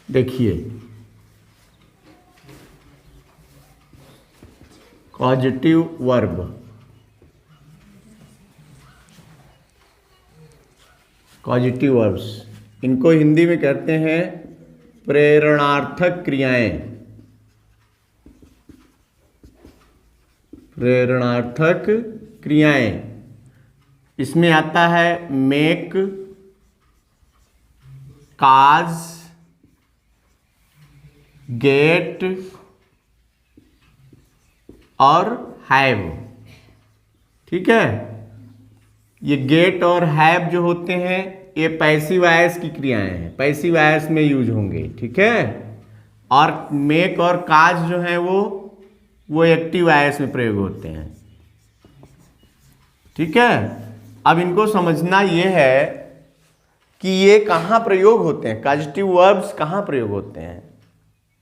देखिए positive verb, positive verbs, इनको हिंदी में कहते हैं प्रेरणार्थक क्रियाएं। प्रेरणार्थक क्रियाएं, इसमें आता है मेक, काज, गेट और हैव। ठीक है, ये गेट और हैव जो होते हैं ये पैसिव वॉइस की क्रियाएं हैं, पैसिव वॉइस में यूज होंगे। ठीक है, और मेक और काज जो है वो एक्टिव वॉइस में प्रयोग होते हैं। ठीक है, अब इनको समझना ये है कि ये कहाँ प्रयोग होते हैं, पॉजिटिव वर्ब्स कहाँ प्रयोग होते हैं।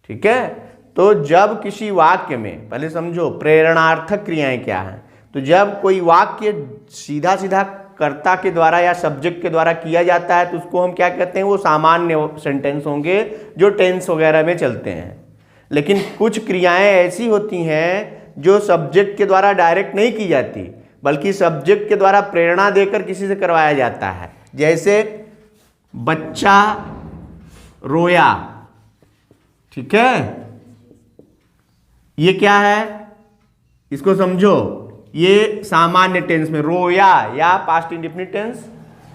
ठीक है, तो जब किसी वाक्य में, पहले समझो प्रेरणार्थक क्रियाएं क्या हैं। तो जब कोई वाक्य सीधा सीधा कर्ता के द्वारा या सब्जेक्ट के द्वारा किया जाता है तो उसको हम क्या कहते हैं, वो सामान्य सेंटेंस होंगे जो टेंस वगैरह में चलते हैं। लेकिन कुछ क्रियाएं ऐसी होती हैं जो सब्जेक्ट के द्वारा डायरेक्ट नहीं की जाती, बल्कि सब्जेक्ट के द्वारा प्रेरणा देकर किसी से करवाया जाता है। जैसे बच्चा रोया। ठीक है, ये क्या है, इसको समझो। ये सामान्य टेंस में रोया या पास्ट इंडेफिनिट टेंस,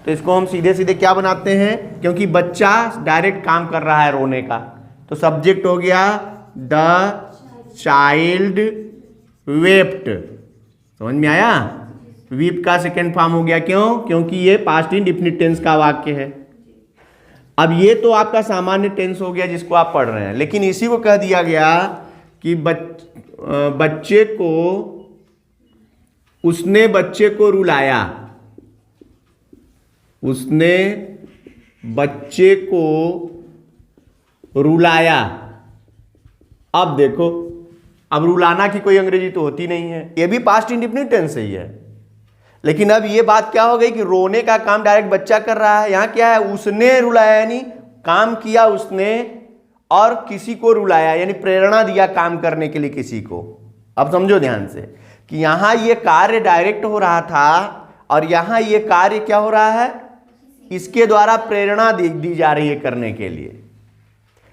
तो इसको हम सीधे सीधे क्या बनाते हैं, क्योंकि बच्चा डायरेक्ट काम कर रहा है रोने का, तो सब्जेक्ट हो गया द चाइल्ड वेप्ट। समझ में आया, वीप का सेकेंड फॉर्म हो गया, क्यों, क्योंकि ये पास्ट इंडेफिनिट टेंस का वाक्य है। अब ये तो आपका सामान्य टेंस हो गया जिसको आप पढ़ रहे हैं, लेकिन इसी को कह दिया गया कि बच्चे को, उसने बच्चे को रुलाया, उसने बच्चे को रुलाया। अब देखो, अब रुलाना की कोई अंग्रेजी तो होती नहीं है, ये भी पास्ट इंडेफिनिट टेंस ही है। लेकिन अब ये बात क्या हो गई कि रोने का काम डायरेक्ट बच्चा कर रहा है। यहां क्या है, उसने रुलाया, यानी काम किया उसने और किसी को रुलाया, यानी प्रेरणा दिया काम करने के लिए किसी को। अब समझो ध्यान से कि यहां ये कार्य डायरेक्ट हो रहा था और यहां ये कार्य क्या हो रहा है, इसके द्वारा प्रेरणा दी जा रही है करने के लिए।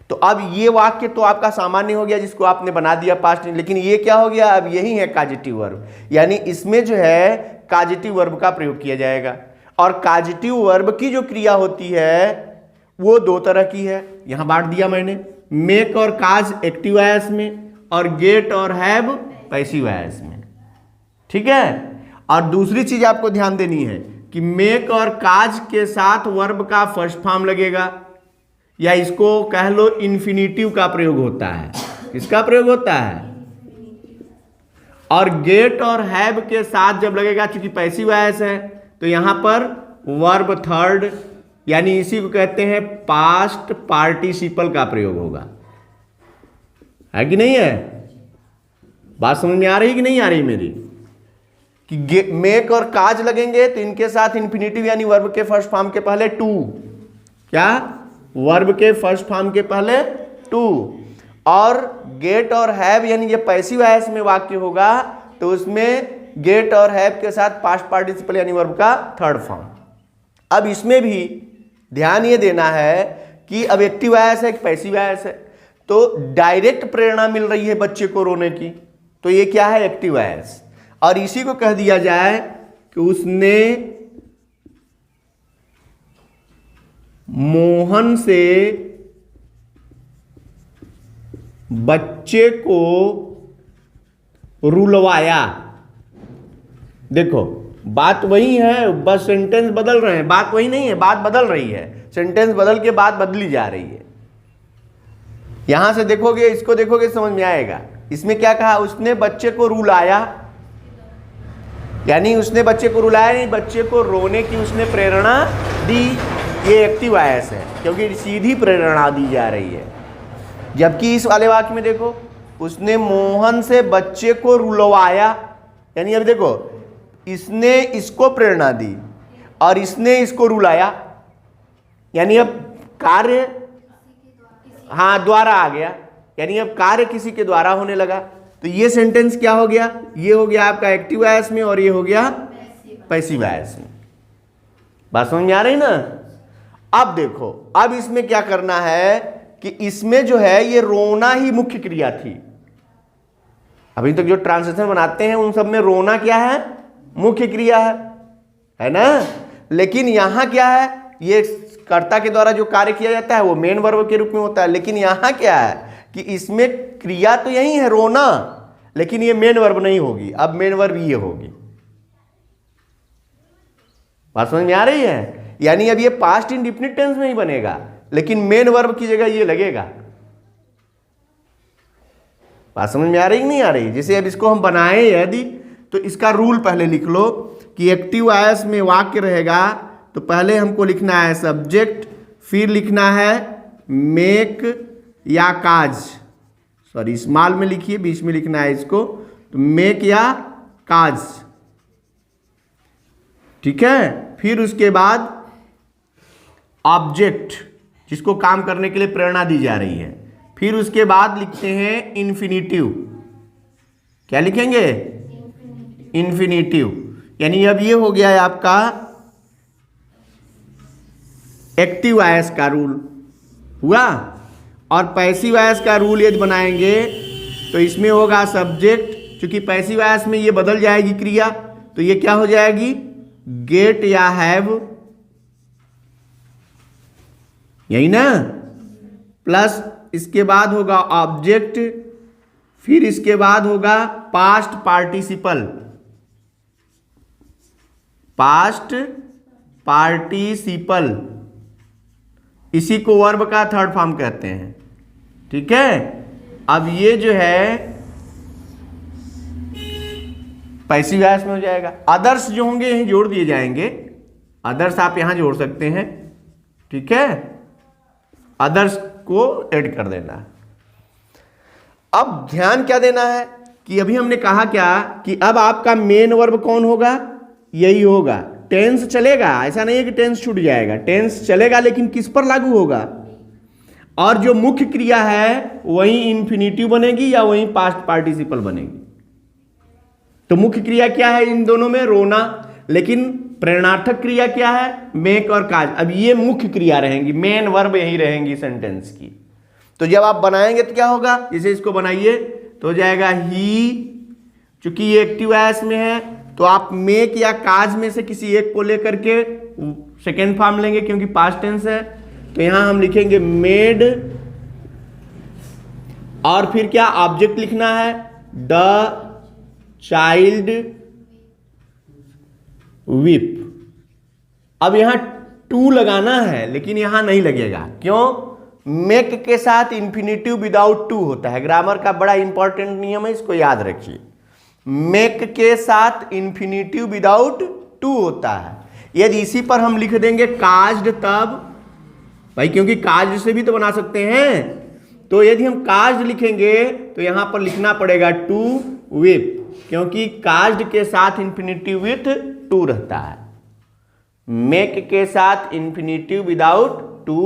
तो अब ये वाक्य तो आपका सामान्य हो गया जिसको आपने बना दिया पास्ट, लेकिन ये क्या हो गया, अब यही है कॉजेटिव वर्ब, यानी इसमें जो है कॉजेटिव वर्ब का प्रयोग किया जाएगा। और कॉजेटिव वर्ब की जो क्रिया होती है वो दो तरह की है, यहां बांट दिया मैंने, मेक और काज एक्टिव वॉइस में और गेट और हैव पैसिव वॉइस में। ठीक है, और दूसरी चीज आपको ध्यान देनी है कि मेक और काज के साथ वर्ब का फर्स्ट फॉर्म लगेगा, या इसको कह लो इन्फिनिटिव का प्रयोग होता है। किसका प्रयोग होता है, और गेट और हैव के साथ जब लगेगा, चूंकि पैसिव वॉइस है तो यहां पर वर्ब थर्ड, यानी इसी को कहते हैं पास्ट पार्टिसिपल का प्रयोग होगा। है कि नहीं है, बात समझ में आ रही कि नहीं आ रही मेरी, कि मेक और काज लगेंगे तो इनके साथ इन्फिनिटिव यानी वर्ब के फर्स्ट फॉर्म के पहले टू, क्या, वर्ब के फर्स्ट फॉर्म के पहले टू, और गेट और हैव यानी ये पैसिव वॉइस में वाक्य होगा तो उसमें गेट और हैव के साथ पास्ट पार्टिसिपल यानी वर्ब का थर्ड फॉर्म। अब इसमें भी ध्यान ये देना है कि अब एक्टिव वॉइस है कि पैसिव वॉइस है, तो डायरेक्ट प्रेरणा मिल रही है बच्चे को रोने की, तो ये क्या है, एक्टिव वॉइस। और इसी को कह दिया जाए कि उसने मोहन से बच्चे को रुलवाया। देखो बात वही है, बस सेंटेंस बदल रहे हैं, बात वही नहीं है, बात बदल रही है, सेंटेंस बदल के बात बदली जा रही है। यहां से देखोगे, इसको देखोगे समझ में आएगा। इसमें क्या कहा, उसने बच्चे को रुलाया, यानी उसने बच्चे को रुलाया, नहीं बच्चे को रोने की उसने प्रेरणा दी, ये एक्टिव वॉइस है क्योंकि सीधी प्रेरणा दी जा रही है। जबकि इस वाले वाक्य में देखो, उसने मोहन से बच्चे को रुलवाया, यानी अब देखो इसने इसको प्रेरणा दी और इसने इसको रुलाया, यानी अब कार्य हाँ द्वारा आ गया, यानी अब कार्य किसी के द्वारा होने लगा। तो ये सेंटेंस क्या हो गया, ये हो गया आपका एक्टिव वॉइस में और ये हो गया पैसिव वॉइस में। बात समझ में आ रही ना। अब देखो, अब इसमें क्या करना है कि इसमें जो है ये रोना ही मुख्य क्रिया थी। अभी तक जो ट्रांसलेशन बनाते हैं उन सब में रोना क्या है, मुख्य क्रिया है ना। लेकिन यहां क्या है, ये कर्ता के द्वारा जो कार्य किया जाता है वो मेन वर्ब के रूप में होता है। लेकिन यहां क्या है कि इसमें क्रिया तो यही है रोना, लेकिन ये मेन वर्ब नहीं होगी, अब मेन वर्ब ये होगी। बात समझ में आ रही है। यानी अब ये पास्ट इंडेफिनिट टेंस में ही बनेगा, लेकिन मेन वर्ब की जगह ये लगेगा। बात समझ में आ रही कि नहीं आ रही। जैसे अब इसको हम बनाए यदि, तो इसका रूल पहले लिख लो कि एक्टिव वॉइस में वाक्य रहेगा तो पहले हमको लिखना है सब्जेक्ट, फिर लिखना है मेक या काज, सॉरी स्मॉल में लिखिए, बीच में लिखना है इसको, तो मेक या काज, ठीक है। फिर उसके बाद ऑब्जेक्ट जिसको काम करने के लिए प्रेरणा दी जा रही है। फिर उसके बाद लिखते हैं इन्फिनिटिव, क्या लिखेंगे, इन्फिनिटिव। यानी अब ये हो गया है आपका एक्टिव वॉइस का रूल हुआ। और पैसिव वॉइस का रूल यदि बनाएंगे तो इसमें होगा सब्जेक्ट, क्योंकि पैसिव वॉइस में ये बदल जाएगी क्रिया, तो ये क्या हो जाएगी, गेट या हैव, यही ना, प्लस इसके बाद होगा ऑब्जेक्ट, फिर इसके बाद होगा पास्ट पार्टिसिपल, पास्ट पार्टिसिपल, इसी को वर्ब का थर्ड फॉर्म कहते हैं, ठीक है। अब ये जो है पैसिव वॉइस में हो जाएगा। अदर्स जो होंगे यहीं जोड़ दिए जाएंगे, अदर्स आप यहां जोड़ सकते हैं, ठीक है, अदर्स को ऐड कर देना। अब ध्यान क्या देना है कि अभी हमने कहा क्या कि अब आपका मेन वर्ब कौन होगा, यही होगा। टेंस चलेगा, ऐसा नहीं है कि टेंस छूट जाएगा, टेंस चलेगा, लेकिन किस पर लागू होगा, और जो मुख्य क्रिया है वही इन्फिनिटिव बनेगी या वही पास्ट पार्टिसिपल बनेगी। तो मुख्य क्रिया क्या है इन दोनों में, रोना, लेकिन प्रेरणार्थक क्रिया क्या है, मेक और काज। अब ये मुख्य क्रिया रहेंगी, मेन वर्ब यही रहेंगी सेंटेंस की। तो जब आप बनाएंगे तो क्या होगा, जैसे इसको बनाइए तो हो जाएगा ही, चूंकि ये एक्टिव वॉइस में है तो आप मेक या काज में से किसी एक को लेकर के सेकेंड फॉर्म लेंगे, क्योंकि पास्ट टेंस है। तो यहां हम लिखेंगे मेड, और फिर क्या ऑब्जेक्ट लिखना है, द चाइल्ड विप। अब यहां टू लगाना है, लेकिन यहां नहीं लगेगा, क्यों, मेक के साथ इंफिनिटिव विदाउट टू होता है। ग्रामर का बड़ा इंपॉर्टेंट नियम है, इसको याद रखिए। मेक के साथ इंफिनिटिव विदाउट टू होता है। यदि इसी पर हम लिख देंगे काज्ड, तब भाई, क्योंकि काज्ड से भी तो बना सकते हैं, तो यदि हम काज्ड लिखेंगे तो यहां पर लिखना पड़ेगा टू विप, क्योंकि काज्ड के साथ इंफिनिटिव विथ टू रहता है। मेक के साथ इंफिनिटिव विदाउट टू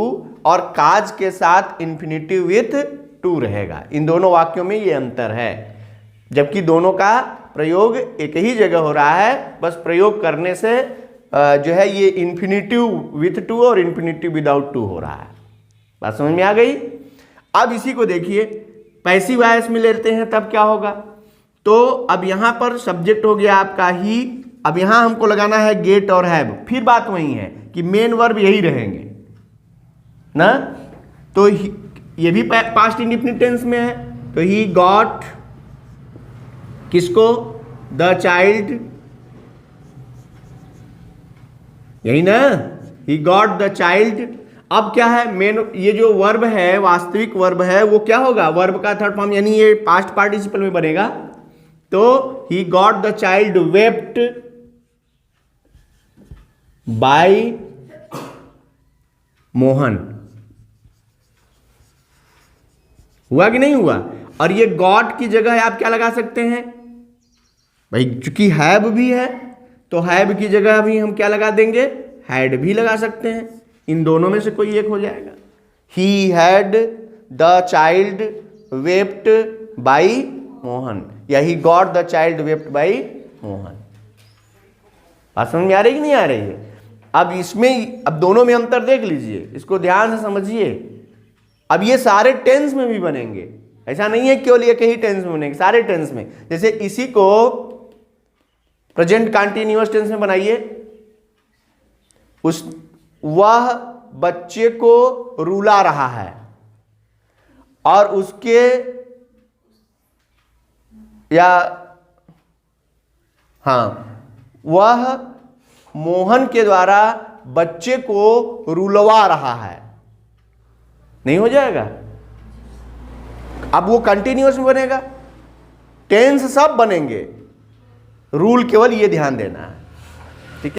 और काज के साथ इंफिनिटिव विथ टू रहेगा। इन दोनों वाक्यों में ये अंतर है, जबकि दोनों का प्रयोग एक ही जगह हो रहा है, बस प्रयोग करने से जो है ये इंफिनिटिव विथ टू और इंफिनिटिव विदाउट टू हो रहा है। बात समझ में आ गई। अब इसी को देखिए पैसिव वॉइस में लेते हैं, तब क्या होगा, तो अब यहां पर सब्जेक्ट हो गया आपका ही, अब यहां हमको लगाना है गेट और हैव। फिर बात वही है कि मेन वर्ब यही रहेंगे ना, तो ये भी पास्ट इंडेफिनिट टेंस में है, तो ही गॉट किसको, द चाइल्ड, यही ना, ही गॉट द चाइल्ड। अब क्या है, मेन ये जो वर्ब है, वास्तविक वर्ब है, वो क्या होगा, वर्ब का थर्ड फॉर्म, यानी ये पास्ट पार्टिसिपल में बनेगा। तो he got the child wept by Mohan, हुआ कि नहीं हुआ। और ये गॉट की जगह आप क्या लगा सकते हैं भाई, चूंकि हैव भी है तो हैव की जगह भी हम क्या लगा देंगे, हैड भी लगा सकते हैं। इन दोनों में से कोई एक हो जाएगा। He had the child wept by Mohan, या he got the child wept by Mohan. बात समझ में आ रही कि नहीं आ रही है? अब इसमें, अब दोनों में अंतर देख लीजिए, इसको ध्यान से समझिए। अब ये सारे टेंस में भी बनेंगे, ऐसा नहीं है केवल एक ही टेंस में बनेंगे, सारे टेंस में। जैसे इसी को प्रेजेंट कंटीन्यूअस टेंस में बनाइए, वह बच्चे को रुला रहा है, और उसके, या वह मोहन के द्वारा बच्चे को रुलवा रहा है, नहीं हो जाएगा? अब वो कंटिन्यूअस में बनेगा, टेंस सब बनेंगे, रूल केवल ये ध्यान देना है।